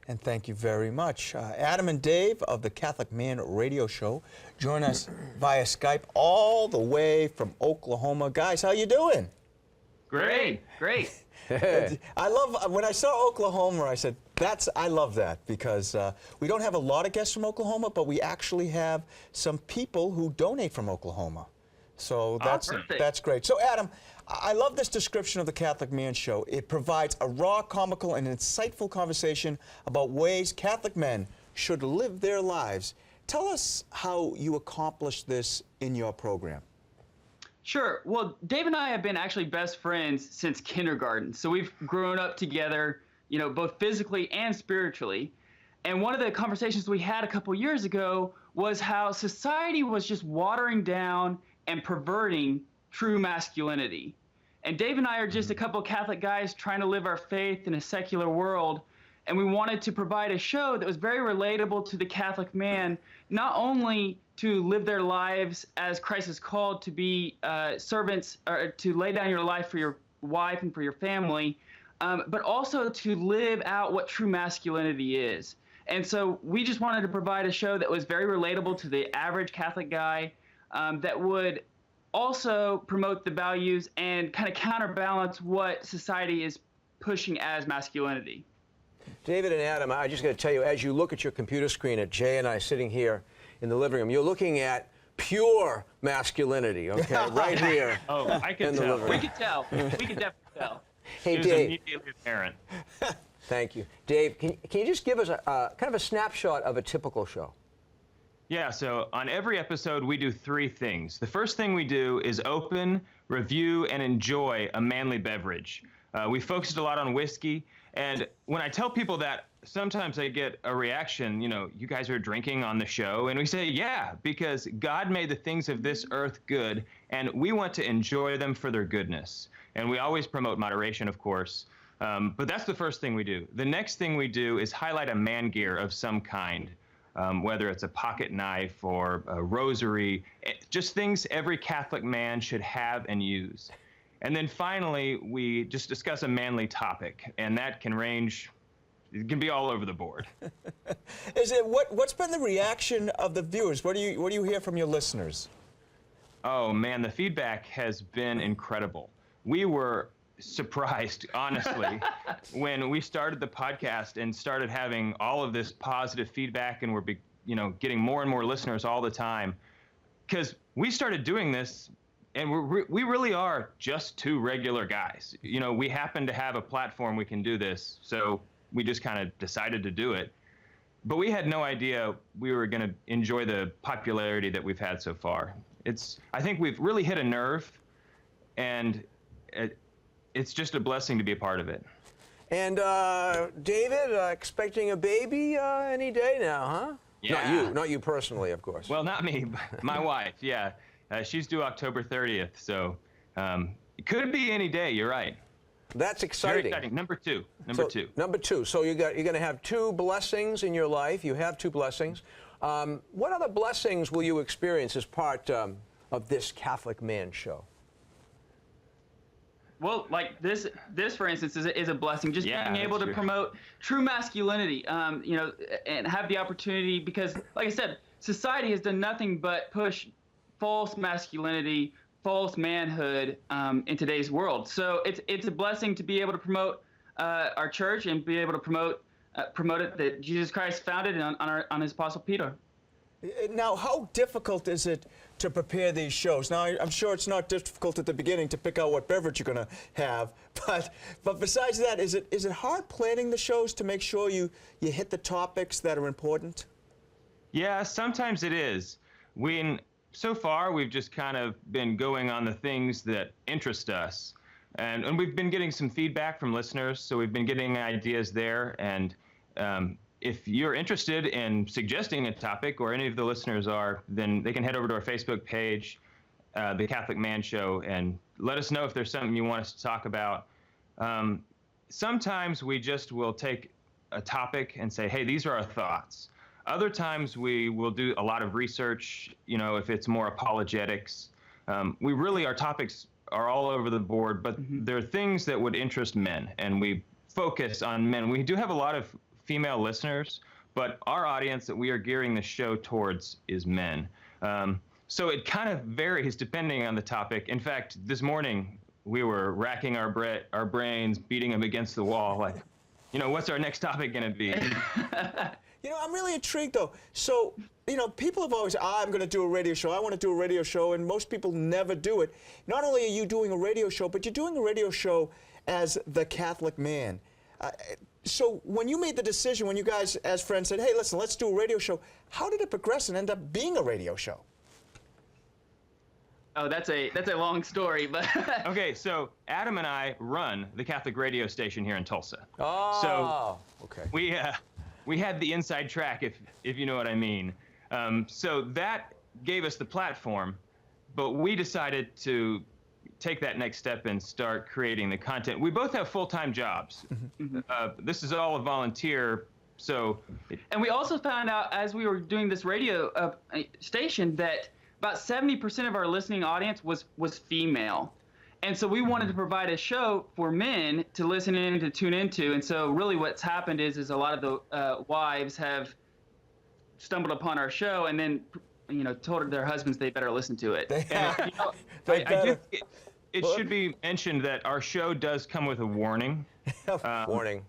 And thank you very much. Adam and Dave of the Catholic Man Radio Show join us via Skype all the way from Oklahoma. Guys, how you doing? Great. I love, when I saw Oklahoma, I said, I love that, because we don't have a lot of guests from Oklahoma, but we actually have some people who donate from Oklahoma. So that's great. So Adam, I love this description of the Catholic Man Show. It provides a raw, comical, and insightful conversation about ways Catholic men should live their lives. Tell us how you accomplish this in your program. Sure. Well, Dave and I have been actually best friends since kindergarten. So we've grown up together, you know, both physically and spiritually. And one of the conversations we had a couple years ago was how society was just watering down and perverting true masculinity. And Dave and I are just a couple of Catholic guys trying to live our faith in a secular world. And we wanted to provide a show that was very relatable to the Catholic man, not only to live their lives as Christ is called to be servants, or to lay down your life for your wife and for your family, but also to live out what true masculinity is. And so we just wanted to provide a show that was very relatable to the average Catholic guy, that would also promote the values and kind of counterbalance what society is pushing as masculinity. David and Adam, I just got to tell you, as you look at your computer screen at Jay and I sitting here in the living room, you're looking at pure masculinity, okay, right here. Oh, I can tell. We can tell. We can definitely tell. Hey, It was Dave. immediately apparent. Thank you. Dave, can you just give us a kind of a snapshot of a typical show? Yeah, so on every episode, we do three things. The first thing we do is open, review, and enjoy a manly beverage. We focused a lot on whiskey, and when I tell people that, sometimes I get a reaction, you know, you guys are drinking on the show, and we say, yeah, because God made the things of this earth good, and we want to enjoy them for their goodness. And we always promote moderation, of course, but that's the first thing we do. The next thing we do is highlight a man gear of some kind. Whether it's a pocket knife or a rosary, just things every Catholic man should have and use. And then finally, we just discuss a manly topic, and that can range, it can be all over the board. What's been the reaction of the viewers? What do you hear from your listeners? Oh man, the feedback has been incredible. We were surprised, honestly, when we started the podcast and started having all of this positive feedback, and we're getting more and more listeners all the time, because we started doing this and we really are just two regular guys. You know, we happen to have a platform we can do this, so we just kind of decided to do it. But we had no idea we were going to enjoy the popularity that we've had so far. I think we've really hit a nerve, and it's just a blessing to be a part of it. And David, expecting a baby any day now, huh? Yeah. Not you personally, of course. Well, not me, but my wife, yeah. She's due October 30th, so it could be any day, you're right. That's exciting. Very exciting. Number two. Number two. So you're going to have two blessings in your life. You have two blessings. What other blessings will you experience as part of this Catholic Man Show? Well, like this for instance, is a blessing. Just being able to promote true masculinity, you know, and have the opportunity, because, like I said, society has done nothing but push false masculinity, false manhood in today's world. So it's a blessing to be able to promote our church and be able to promote it that Jesus Christ founded on his Apostle Peter. Now, how difficult is it to prepare these shows? Now, I'm sure it's not difficult at the beginning to pick out what beverage you're going to have, but besides that, is it hard planning the shows to make sure you hit the topics that are important? Yeah, sometimes it is. So far, we've just kind of been going on the things that interest us, and we've been getting some feedback from listeners, so we've been getting ideas there, and if you're interested in suggesting a topic, or any of the listeners are, then they can head over to our Facebook page, The Catholic Man Show, and let us know if there's something you want us to talk about. Sometimes we just will take a topic and say, hey, these are our thoughts. Other times we will do a lot of research, you know, if it's more apologetics. Our topics are all over the board, but there are things that would interest men, and we focus on men. We do have a lot of female listeners, but our audience that we are gearing the show towards is men. So it kind of varies depending on the topic. In fact, this morning we were racking our brains, beating them against the wall, like, what's our next topic going to be? I'm really intrigued, though. So, people have always, I'm going to do a radio show. I want to do a radio show, and most people never do it. Not only are you doing a radio show, but you're doing a radio show as the Catholic man. So when you made the decision, when you guys, as friends, said, hey, listen, let's do a radio show, how did it progress and end up being a radio show? Oh, that's a long story, but Okay, so Adam and I run the Catholic radio station here in Tulsa. Oh, so okay. We had the inside track, if you know what I mean. So that gave us the platform, but we decided to take that next step and start creating the content. We both have full-time jobs. This is all a volunteer, so. And we also found out as we were doing this radio station that about 70% of our listening audience was female. And so we wanted to provide a show for men to listen in, to tune into. And so really what's happened is a lot of the wives have stumbled upon our show and then, told their husbands they better listen to it. And, it should be mentioned that our show does come with a warning. Warning.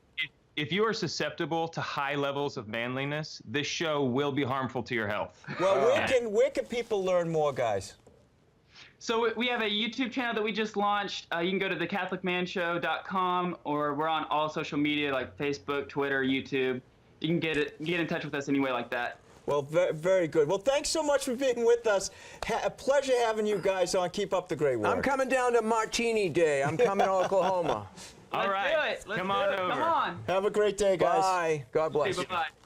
If you are susceptible to high levels of manliness, this show will be harmful to your health. Well, where can people learn more, guys? So we have a YouTube channel that we just launched. You can go to thecatholicmanshow.com, or we're on all social media like Facebook, Twitter, YouTube. You can get in touch with us any way like that. Well, very good. Well, thanks so much for being with us. A pleasure having you guys on. Keep up the great work. I'm coming down to Martini Day. I'm coming to Oklahoma. All right. Let's Come do on it. over. Come on. Have a great day, guys. Bye. God bless. Okay, bye-bye.